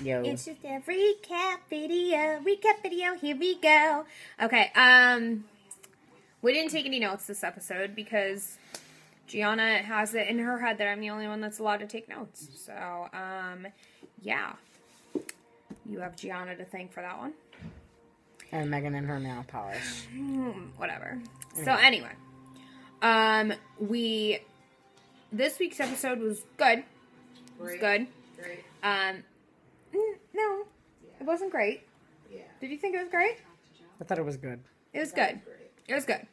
Yo. It's just a recap video. Here we go. Okay, we didn't take any notes this episode because Gianna has it in her head that I'm the only one that's allowed to take notes. So, yeah. You have Gianna to thank for that one. And Megan and her nail polish. Whatever. So, anyway. This week's episode was good. It was good. Great. No, it wasn't great. Yeah. Did you think it was great? I thought it was good. It was good. It was good.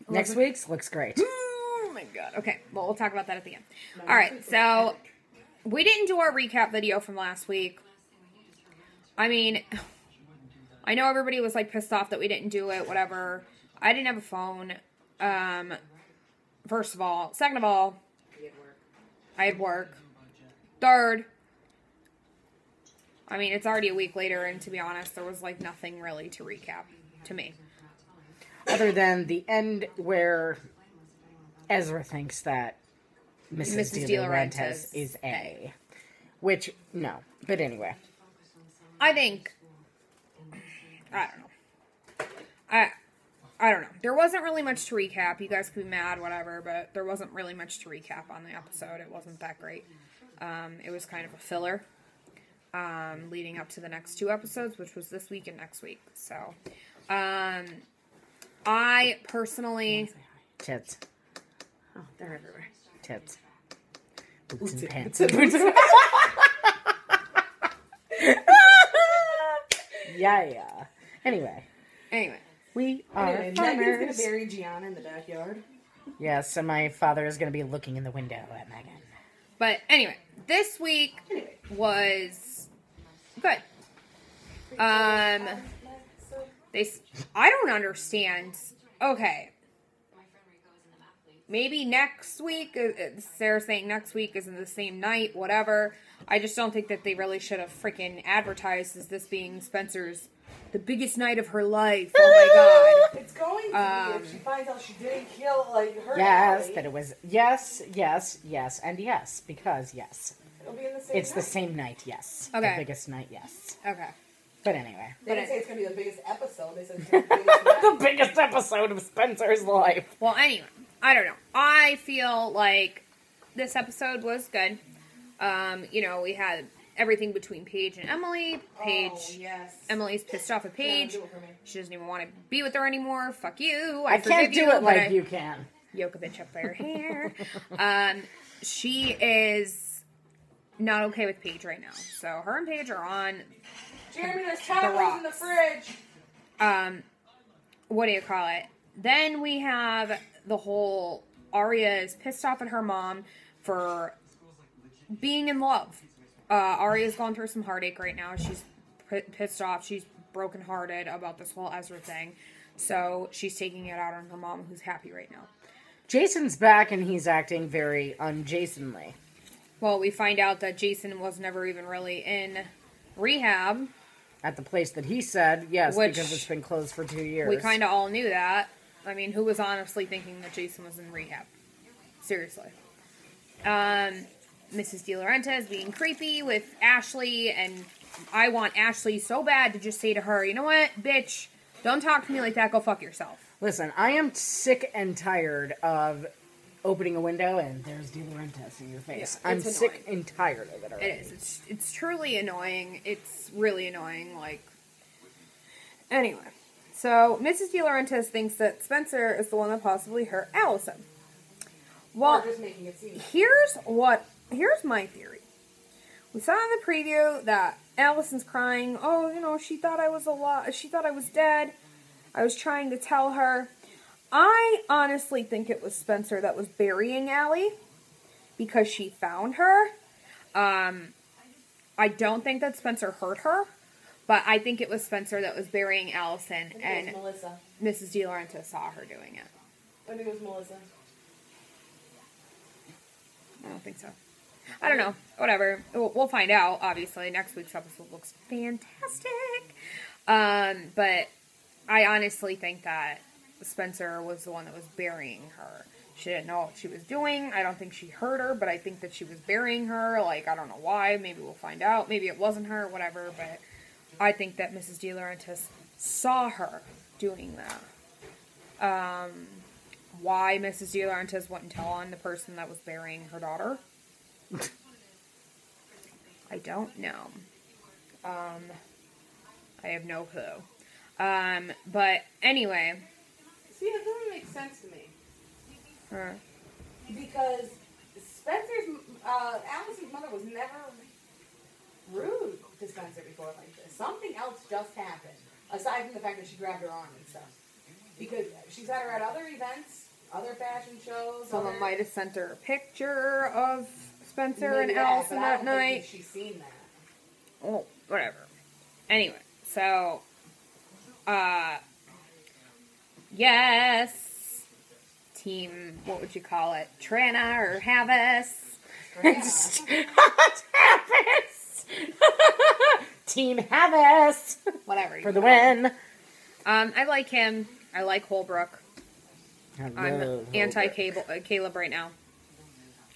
Next week's looks great. Oh my god. Okay, well, we'll talk about that at the end. Alright, so we didn't do our recap video from last week. I mean, I know everybody was like pissed off that we didn't do it, whatever. I didn't have a phone. First of all. Second of all, I had work. Third, I mean, it's already a week later, and to be honest, there was like nothing really to recap to me. Other than the end where Ezra thinks that Mrs. De Laurentiis is A. Which, no. But anyway. I think, I don't know. I don't know. There wasn't really much to recap. You guys could be mad, whatever, but there wasn't really much to recap on the episode. It wasn't that great. It was kind of a filler leading up to the next two episodes, which was this week and next week. So, I personally... Tits. Oh, they're everywhere. Tits. Boots and pants. Yeah. Anyway. We are Megan's farmers. gonna bury Gianna in the backyard. Yes, and my father is going to be looking in the window at Megan. But anyway, this week was good. I don't understand. Okay. Maybe next week, Sarah saying next week isn't the same night, whatever. I just don't think that they really should have freaking advertised as this being Spencer's, the biggest night of her life. Oh my god. It's going to be if she finds out she didn't kill, like, her Yes, Allie. that it was, yes, and yes, because yes. It'll be in the same It's night. the same night, yes. Okay. The biggest night, yes. Okay. But anyway. They didn't say it's going to be the biggest episode. They said it's going to be the biggest night. The biggest episode of Spencer's life. Well, anyway, I don't know. I feel like this episode was good. We had everything between Paige and Emily. Emily's pissed off at Paige. Yeah, do it for me. She doesn't even want to be with her anymore. Fuck you. I can't do it like you can. Yoke a bitch up by her hair. She is not okay with Paige right now. So her and Paige are on Jeremy, there's tacos in the fridge. what do you call it? Then we have the whole Arya is pissed off at her mom for being in love. Arya's gone through some heartache right now. She's pissed off. She's brokenhearted about this whole Ezra thing. So she's taking it out on her mom, who's happy right now. Jason's back and he's acting very un-Jasonly. Well, we find out that Jason was never even really in rehab. At the place that he said, yes, Which because it's been closed for 2 years. We kind of all knew that. I mean, who was honestly thinking that Jason was in rehab? Seriously. Mrs. De Laurentiis being creepy with Ashley, and I want Ashley so bad to just say to her, you know what, bitch, don't talk to me like that, go fuck yourself. Listen, I am sick and tired of opening a window and there's De Laurentiis in your face. Yeah, I'm annoying. sick and tired of it already. It is. It's truly annoying. It's really annoying. Like, anyway. So, Mrs. De Laurentiis thinks that Spencer is the one that possibly hurt Allison. Well, Or just making it seem. Here's my theory. We saw in the preview that Allison's crying. Oh, she thought I was alive. She thought I was dead. I was trying to tell her. I honestly think it was Spencer that was burying Allie because she found her. I don't think that Spencer hurt her, but I think it was Spencer that was burying Allison, and it was Melissa. Mrs. De Laurentiis saw her doing it. I think it was Melissa. I don't think so. I don't know. Whatever. We'll find out, obviously. Next week's episode looks fantastic. But I honestly think that Spencer was the one that was burying her. She didn't know what she was doing. I don't think she heard her, but I think that she was burying her. Like, I don't know why. Maybe we'll find out. Maybe it wasn't her, whatever. But I think that Mrs. De Laurentiis saw her doing that. Why Mrs. De Laurentiis wouldn't tell on the person that was burying her daughter, I don't know. I have no clue. But anyway. See, that doesn't make sense to me. Huh. Because Spencer's, Allison's mother was never rude to Spencer before like this. Something else just happened, aside from the fact that she grabbed her arm and stuff. Because she's had her at other events, other fashion shows. Someone might have sent her a picture of Spencer and Allison that night. She's seen that. Well, whatever. Anyway, so, yes. Team, what would you call it? Trana or Havis? Havis! Team Havis! Whatever. For the win. I like him. I like Holbrook. I'm anti-Caleb right now.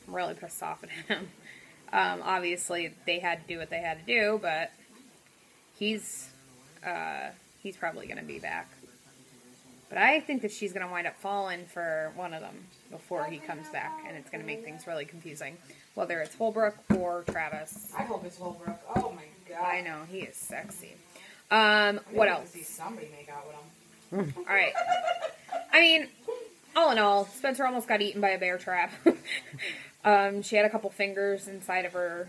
I'm really pissed off at him. Obviously, they had to do what they had to do, but he's probably going to be back. But I think that she's going to wind up falling for one of them before he comes back, and it's going to make things really confusing. Whether it's Holbrook or Travis. I hope it's Holbrook. Oh my god. I know, he is sexy. What else? See somebody make out with him. Alright. I mean, all in all, Spencer almost got eaten by a bear trap. She had a couple fingers inside of her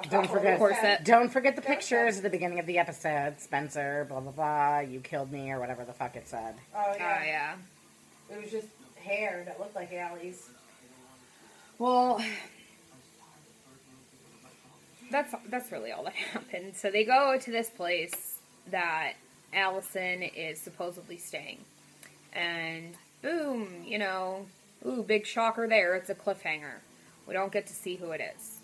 Don't forget corset. Don't forget the pictures at the beginning of the episode. Spencer, blah, blah, blah, you killed me, or whatever the fuck it said. Oh, yeah. Yeah. It was just hair that looked like Allie's. Well, that's really all that happened. So they go to this place that Allison is supposedly staying. And boom, ooh, big shocker there. It's a cliffhanger. We don't get to see who it is.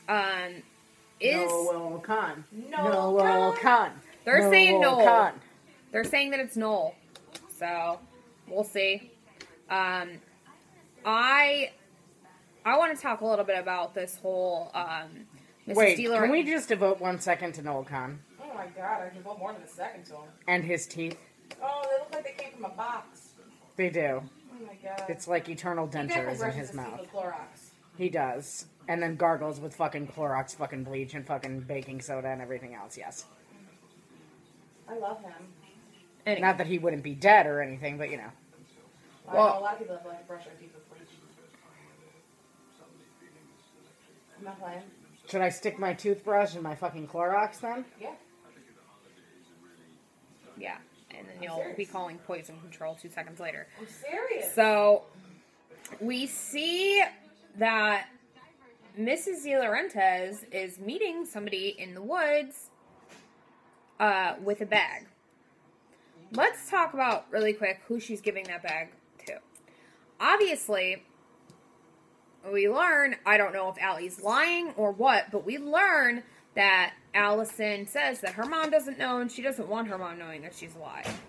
Noel Khan. Noel Khan. They're saying Noel. Khan. They're saying that it's Noel. So, we'll see. I want to talk a little bit about this whole Mrs. Wait, Steeler. can we just devote 1 second to Noel Khan? Oh my god, I can go more than a second to him. And his teeth. Oh, they look like they came from a box. They do. Oh my god. It's like eternal dentures in his mouth. Clorox. He does. And then gargles with fucking Clorox, fucking bleach, and fucking baking soda and everything else, yes. I love him. Anyway. Not that he wouldn't be dead or anything, but Well, I know a lot of people have like brush their teeth with bleach. I'm not playing. should I stick my toothbrush in my fucking Clorox then? Yeah. Yeah. And then you'll be calling poison control 2 seconds later. I'm serious. So, we see that Mrs. De Laurentiis is meeting somebody in the woods with a bag. Let's talk about, really quick, who she's giving that bag to. Obviously, we learn, I don't know if Allie's lying or what, but we learn that Allison says that her mom doesn't know and she doesn't want her mom knowing that she's alive.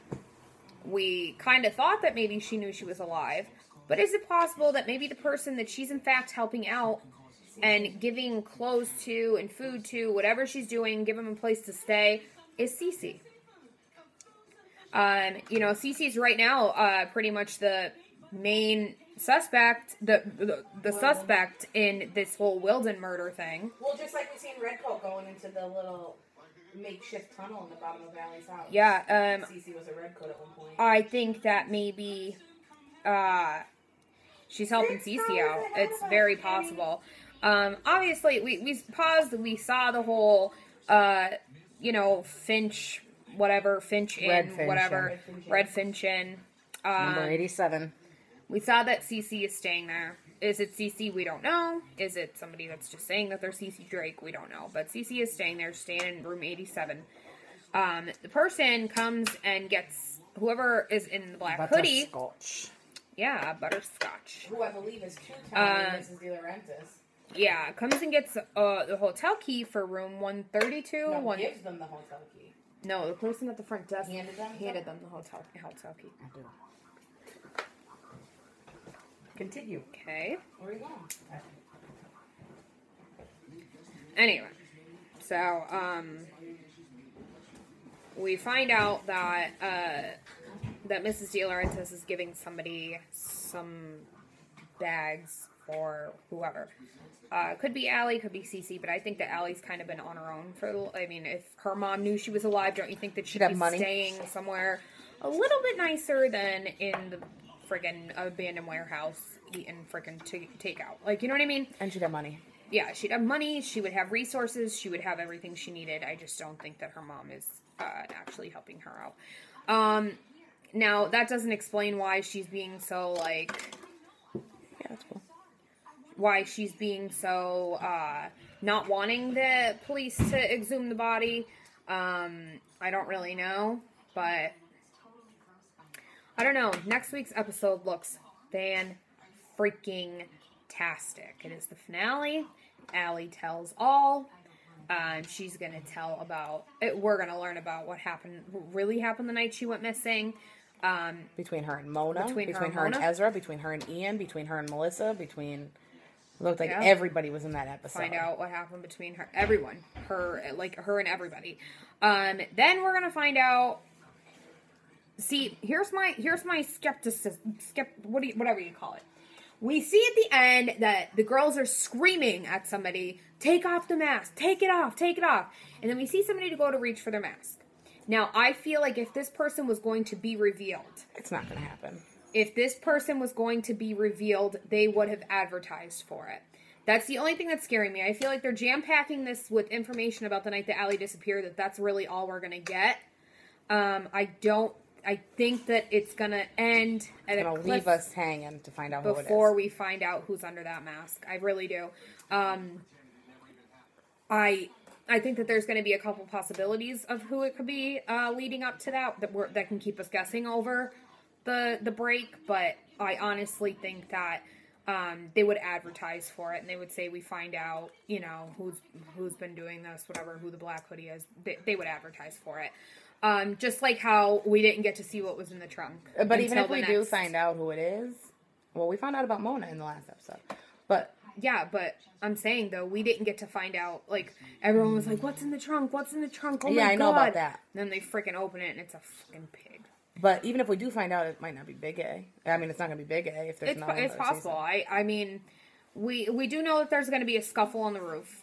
We kind of thought that maybe she knew she was alive, but is it possible that maybe the person that she's in fact helping out and giving clothes to and food to, whatever she's doing, give them a place to stay, is Cece? Cece's right now pretty much the main suspect, the suspect in this whole Wilden murder thing. Well, just like we seen Redcoat going into the little makeshift tunnel in the bottom of Allie's house. Yeah, Cece was a Redcoat at one point. I think that maybe she's helping Cece out. It's very possible. Obviously, we paused. We saw the whole, Finch, whatever, Finch in, Red Finch whatever, in. Red Finch in. Number 87. We saw that Cece is staying there. Is it Cece? We don't know. Is it somebody that's just saying that they're Cece Drake? We don't know. But Cece is staying there, staying in room 87. The person comes and gets whoever is in the black hoodie. Butterscotch. Yeah, butterscotch. Who I believe is two-time Mrs. De Laurentiis. Yeah, comes and gets the hotel key for room 132. No, gives them the hotel key. No, the person at the front desk Handed them the hotel key. Continue. Okay. Where are you going? Anyway, so, we find out that, that Mrs. De Laurentiis is giving somebody some bags for whoever. Could be Allie, could be Cece, but I think that Allie's kind of been on her own I mean, if her mom knew she was alive, don't you think that she'd be staying somewhere a little bit nicer than in the friggin' abandoned warehouse eating friggin' takeout? Like, you know what I mean? And she'd have money. Yeah, she'd have money, she would have resources, she would have everything she needed. I just don't think that her mom is actually helping her out. Now, that doesn't explain why she's being so, like... Yeah, that's cool. Why she's being so not wanting the police to exhume the body. I don't really know, but I don't know. Next week's episode looks fan-freaking-tastic. It is the finale. Allie tells all. She's going to tell about it. We're going to learn about what really happened the night she went missing. Between her and Mona, between her and Mona. Ezra, between her and Ian, between her and Melissa, it looked like everybody was in that episode. Find out what happened between everyone, her and everybody. Then we're gonna find out. See, here's my skepticism. Whatever you call it. We see at the end that the girls are screaming at somebody, "Take off the mask! Take it off! Take it off!" And then we see somebody to go to reach for their mask. Now, I feel like if this person was going to be revealed, it's not going to happen. If this person was going to be revealed, they would have advertised for it. That's the only thing that's scaring me. I feel like they're jam-packing this with information about the night that Allie disappeared, that's really all we're going to get. I think that it's going to end at a cliff. It's going to leave us hanging to find out who it is. Before we find out who's under that mask. I really do. I think that there's going to be a couple possibilities of who it could be leading up to that can keep us guessing over the break, but I honestly think that they would advertise for it, and they would say, we find out, who's been doing this, whatever, who the Black Hoodie is. They would advertise for it. Just like how we didn't get to see what was in the trunk. But even if we do find out who it is, well, we found out about Mona in the last episode. But yeah, but I'm saying, though, we didn't get to find out, like, everyone was like, what's in the trunk? What's in the trunk? Oh my God. Yeah, I know about that. And then they freaking open it, and it's a fucking pig. But even if we do find out, it might not be Big A. I mean, it's not going to be Big A if there's not. It's possible. I mean, we do know that there's going to be a scuffle on the roof.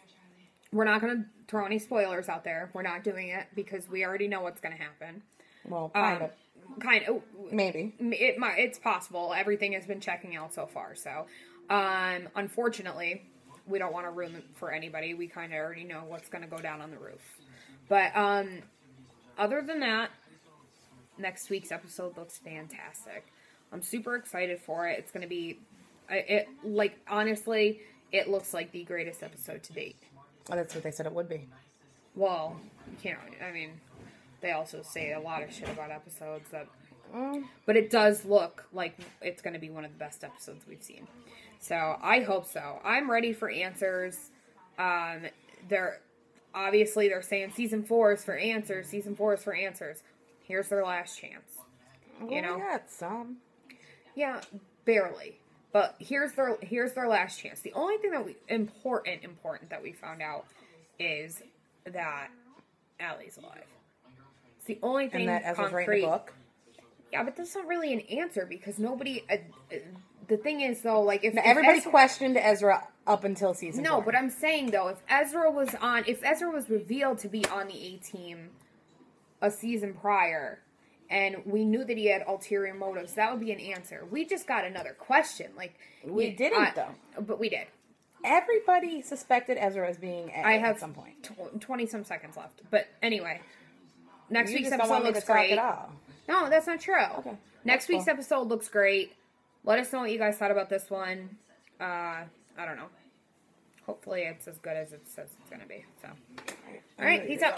We're not going to throw any spoilers out there. We're not doing it because we already know what's going to happen. Well, kind of. Maybe. It's possible. Everything has been checking out so far. So, unfortunately, we don't want to ruin it for anybody. We kind of already know what's going to go down on the roof. But other than that, next week's episode looks fantastic. I'm super excited for it. It's going to be, honestly, it looks like the greatest episode to date. Oh, that's what they said it would be. Well, they also say a lot of shit about episodes but it does look like it's going to be one of the best episodes we've seen. So, I hope so. I'm ready for answers. They're saying season 4 is for answers. Season 4 is for answers. Here's their last chance. Well, we got some. Yeah, barely. But here's their last chance. The only thing that important that we found out is that Allie's alive. It's the only thing and that concrete. Ezra's writing a book. Yeah, but that's not really an answer because nobody. The thing is, though, like if everybody questioned Ezra up until season 4. No, but I'm saying though, if Ezra was revealed to be on the A-Team a season prior, and we knew that he had ulterior motives, that would be an answer. We just got another question. Like we didn't though, but we did. Everybody suspected Ezra as being A at some point. 20 some seconds left. But anyway, next week's episode don't want looks me to great. Talk at all. No, that's not true. Okay. Next week's episode looks great. Let us know what you guys thought about this one. I don't know. Hopefully it's as good as it says it's going to be. So, all right, peace out.